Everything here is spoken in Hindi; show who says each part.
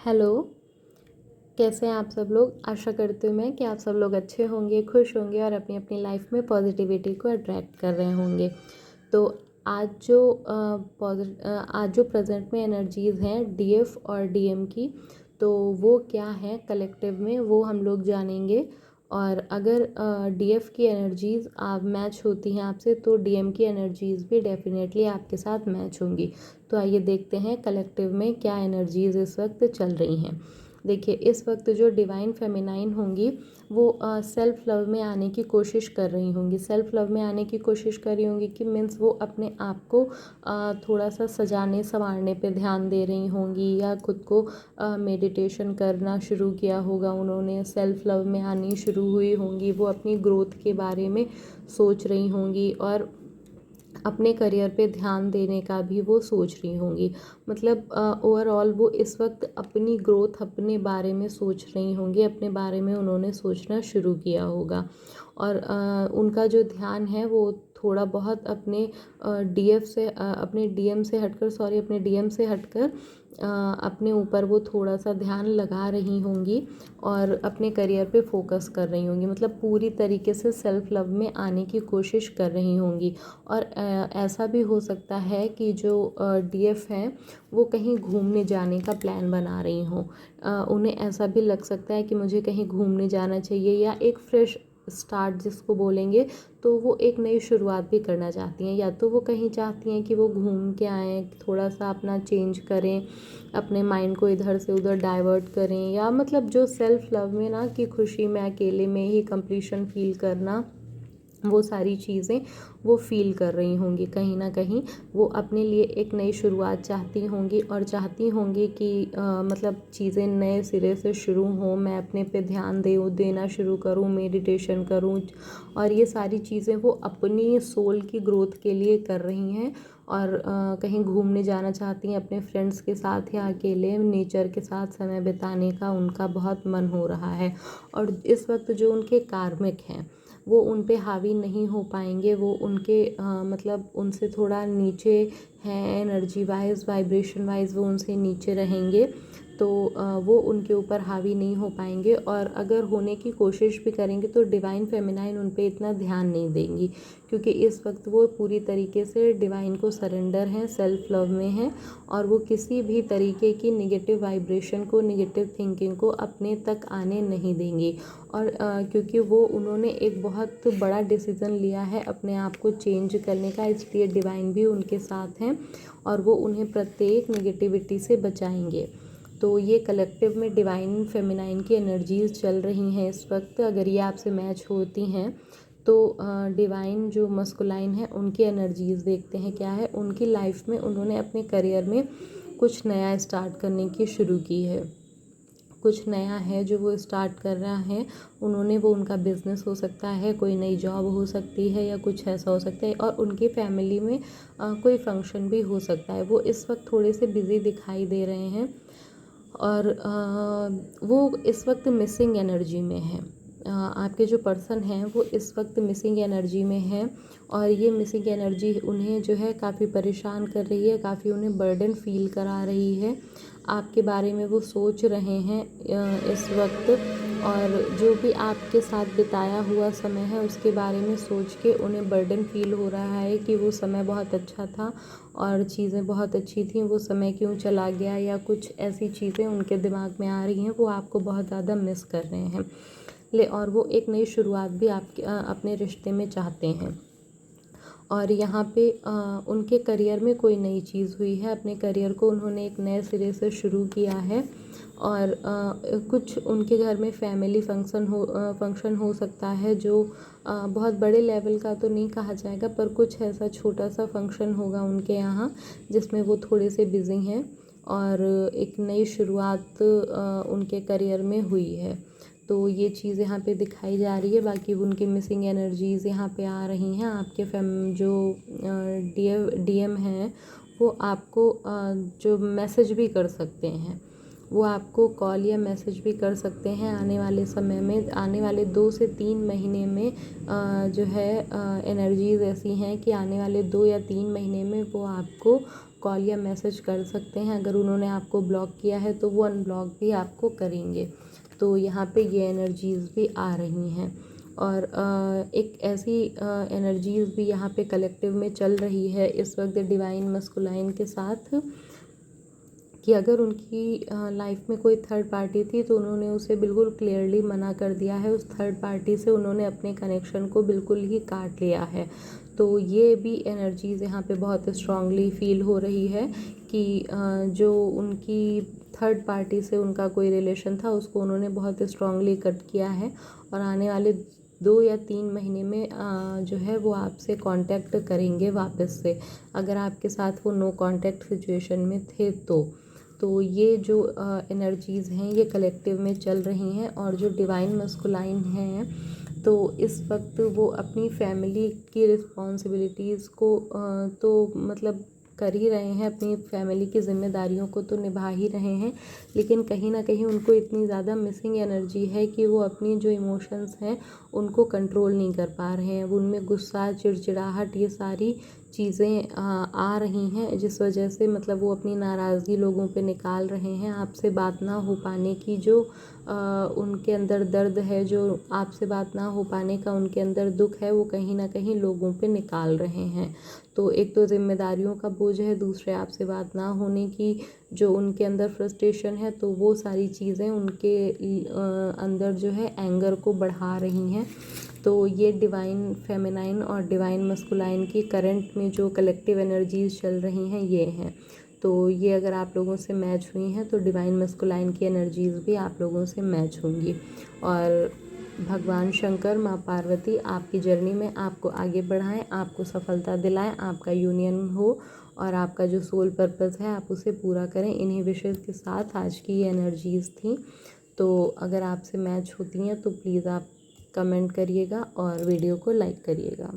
Speaker 1: हेलो। कैसे हैं आप सब लोग? आशा करती हूँ मैं कि आप सब लोग अच्छे होंगे, खुश होंगे और अपनी अपनी लाइफ में पॉजिटिविटी को अट्रैक्ट कर रहे होंगे। तो आज जो आज जो प्रेजेंट में एनर्जीज़ हैं डीएफ और डीएम की, तो वो क्या है कलेक्टिव में वो हम लोग जानेंगे। और अगर डीएफ की एनर्जीज़ आप मैच होती हैं आपसे, तो डीएम की एनर्जीज़ भी डेफिनेटली आपके साथ मैच होंगी। तो आइए देखते हैं कलेक्टिव में क्या एनर्जीज़ इस वक्त चल रही हैं। देखिए, इस वक्त जो डिवाइन फेमिनाइन होंगी वो सेल्फ लव में आने की कोशिश कर रही होंगी। सेल्फ लव में आने की कोशिश कर रही होंगी कि मीन्स वो अपने आप को थोड़ा सा सजाने संवारने पे ध्यान दे रही होंगी, या खुद को मेडिटेशन करना शुरू किया होगा उन्होंने, सेल्फ लव में आनी शुरू हुई होंगी। वो अपनी ग्रोथ के बारे में सोच रही होंगी और अपने करियर पे ध्यान देने का भी वो सोच रही होंगी। मतलब ओवरऑल वो इस वक्त अपनी ग्रोथ, अपने बारे में सोच रही होंगी, अपने बारे में उन्होंने सोचना शुरू किया होगा। और उनका जो ध्यान है वो थोड़ा बहुत अपने डीएफ से अपने डीएम से हटकर, सॉरी, अपने डीएम से हटकर अपने ऊपर वो थोड़ा सा ध्यान लगा रही होंगी और अपने करियर पे फोकस कर रही होंगी। मतलब पूरी तरीके से सेल्फ लव में आने की कोशिश कर रही होंगी। और ऐसा भी हो सकता है कि जो डीएफ हैं वो कहीं घूमने जाने का प्लान बना रही हों। उन्हें ऐसा भी लग सकता है कि मुझे कहीं घूमने जाना चाहिए, या एक फ्रेश स्टार्ट जिसको बोलेंगे, तो वो एक नई शुरुआत भी करना चाहती हैं। या तो वो कहीं चाहती हैं कि वो घूम के आएँ, थोड़ा सा अपना चेंज करें, अपने माइंड को इधर से उधर डाइवर्ट करें, या मतलब जो सेल्फ लव में ना कि खुशी में अकेले में ही कंप्लीशन फील करना, वो सारी चीज़ें वो फील कर रही होंगी। कहीं ना कहीं वो अपने लिए एक नई शुरुआत चाहती होंगी और चाहती होंगी कि मतलब चीज़ें नए सिरे से शुरू हों, मैं अपने पे ध्यान देना शुरू करूँ, मेडिटेशन करूँ। और ये सारी चीज़ें वो अपनी सोल की ग्रोथ के लिए कर रही हैं। और कहीं घूमने जाना चाहती हैं अपने फ्रेंड्स के साथ, या अकेले नेचर के साथ समय बिताने का उनका बहुत मन हो रहा है। और इस वक्त जो उनके कार्मिक हैं वो उन पे हावी नहीं हो पाएंगे। वो उनके मतलब उनसे थोड़ा नीचे हैं, एनर्जी वाइज, वाइब्रेशन वाइज वो उनसे नीचे रहेंगे। तो वो उनके ऊपर हावी नहीं हो पाएंगे। और अगर होने की कोशिश भी करेंगे तो डिवाइन फेमिनाइन उन पे इतना ध्यान नहीं देंगी, क्योंकि इस वक्त वो पूरी तरीके से डिवाइन को सरेंडर हैं, सेल्फ लव में हैं। और वो किसी भी तरीके की निगेटिव वाइब्रेशन को, निगेटिव थिंकिंग को अपने तक आने नहीं देंगी। और क्योंकि वो उन्होंने एक बहुत बड़ा डिसीज़न लिया है अपने आप को चेंज करने का, इसलिए डिवाइन भी उनके साथ हैं और वो उन्हें प्रत्येक नेगेटिविटी से बचाएंगे। तो ये कलेक्टिव में डिवाइन फेमिनाइन की एनर्जीज़ चल रही हैं इस वक्त। अगर ये आपसे मैच होती हैं तो डिवाइन जो मस्कुलाइन है उनकी एनर्जीज़ देखते हैं क्या है उनकी लाइफ में। उन्होंने अपने करियर में कुछ नया स्टार्ट करने की शुरू की है, कुछ नया है जो वो स्टार्ट कर रहा है उन्होंने। वो उनका बिज़नेस हो सकता है, कोई नई जॉब हो सकती है, या कुछ ऐसा हो सकता है। और उनकी फैमिली में कोई फंक्शन भी हो सकता है। वो इस वक्त थोड़े से बिज़ी दिखाई दे रहे हैं और वो इस वक्त मिसिंग एनर्जी में है। आपके जो पर्सन हैं वो इस वक्त मिसिंग एनर्जी में हैं। और ये मिसिंग एनर्जी उन्हें जो है काफ़ी परेशान कर रही है, काफ़ी उन्हें बर्डन फील करा रही है। आपके बारे में वो सोच रहे हैं इस वक्त। और जो भी आपके साथ बिताया हुआ समय है उसके बारे में सोच के उन्हें बर्डन फील हो रहा है कि वो समय बहुत अच्छा था और चीज़ें बहुत अच्छी थी, वो समय क्यों चला गया, या कुछ ऐसी चीज़ें उनके दिमाग में आ रही हैं। वो आपको बहुत ज़्यादा मिस कर रहे हैं और वो एक नई शुरुआत भी आपके अपने रिश्ते में चाहते हैं। और यहाँ पे उनके करियर में कोई नई चीज़ हुई है, अपने करियर को उन्होंने एक नए सिरे से शुरू किया है। और कुछ उनके घर में फैमिली फंक्शन हो सकता है जो बहुत बड़े लेवल का तो नहीं कहा जाएगा, पर कुछ ऐसा छोटा सा फंक्शन होगा उनके यहाँ जिसमें वो थोड़े से बिज़ी हैं। और एक नई शुरुआत उनके करियर में हुई है। तो ये चीज़ यहाँ पे दिखाई जा रही है। बाकी उनकी मिसिंग एनर्जीज़ यहाँ पे आ रही हैं। आपके जो डीएम हैं वो आपको जो मैसेज भी कर सकते हैं, वो आपको कॉल या मैसेज भी कर सकते हैं आने वाले समय में। आने वाले 2 से 3 महीने में जो है एनर्जीज़ ऐसी हैं कि आने वाले 2 या 3 महीने में वो आपको कॉल या मैसेज कर सकते हैं। अगर उन्होंने आपको ब्लॉक किया है तो वो अनब्लॉक भी आपको करेंगे। तो यहाँ पे ये एनर्जीज़ भी आ रही हैं। और एक ऐसी एनर्जीज़ भी यहाँ पे कलेक्टिव में चल रही है इस वक्त डिवाइन मस्कुलाइन के साथ, कि अगर उनकी लाइफ में कोई थर्ड पार्टी थी तो उन्होंने उसे बिल्कुल क्लियरली मना कर दिया है। उस थर्ड पार्टी से उन्होंने अपने कनेक्शन को बिल्कुल ही काट लिया है। तो ये भी एनर्जीज़ यहाँ पे बहुत स्ट्रांगली फील हो रही है कि जो उनकी थर्ड पार्टी से उनका कोई रिलेशन था उसको उन्होंने बहुत स्ट्रांगली कट किया है। और आने वाले 2 या 3 महीने में जो है वो आपसे कांटेक्ट करेंगे वापस से, अगर आपके साथ वो नो कांटेक्ट सिचुएशन में थे तो ये जो एनर्जीज़ हैं ये कलेक्टिव में चल रही हैं। और जो डिवाइन मस्कुलाइन हैं तो इस वक्त वो अपनी फैमिली की रिस्पॉन्सिबिलिटीज़ को तो मतलब कर ही रहे हैं, अपनी फैमिली की ज़िम्मेदारियों को तो निभा ही रहे हैं, लेकिन कहीं ना कहीं उनको इतनी ज़्यादा मिसिंग एनर्जी है कि वो अपनी जो इमोशंस हैं उनको कंट्रोल नहीं कर पा रहे हैं। अब उनमें गुस्सा, चिड़चिड़ाहट, ये सारी चीज़ें आ रही हैं, जिस वजह से मतलब वो अपनी नाराज़गी लोगों पे निकाल रहे हैं। आपसे बात ना हो पाने की जो उनके अंदर दर्द है, जो आपसे बात ना हो पाने का उनके अंदर दुख है, वो कहीं ना कहीं लोगों पे निकाल रहे हैं। तो एक तो जिम्मेदारियों का बोझ है, दूसरे आपसे बात ना होने की जो उनके अंदर फ्रस्ट्रेशन है, तो वो सारी चीज़ें उनके अंदर जो है एंगर को बढ़ा रही हैं। तो ये डिवाइन फेमिनाइन और डिवाइन मस्कुलाइन की करंट में जो कलेक्टिव एनर्जीज चल रही हैं ये हैं। तो ये अगर आप लोगों से मैच हुई हैं तो डिवाइन मस्कुलाइन की एनर्जीज़ भी आप लोगों से मैच होंगी। और भगवान शंकर, माँ पार्वती आपकी जर्नी में आपको आगे बढ़ाएं, आपको सफलता दिलाएं, आपका यूनियन हो और आपका जो सोल पर्पस है आप उसे पूरा करें। इन्हीं विशेष के साथ आज की ये एनर्जीज़ थी। तो अगर आपसे मैच होती हैं तो प्लीज़ आप कमेंट करिएगा और वीडियो को लाइक करिएगा।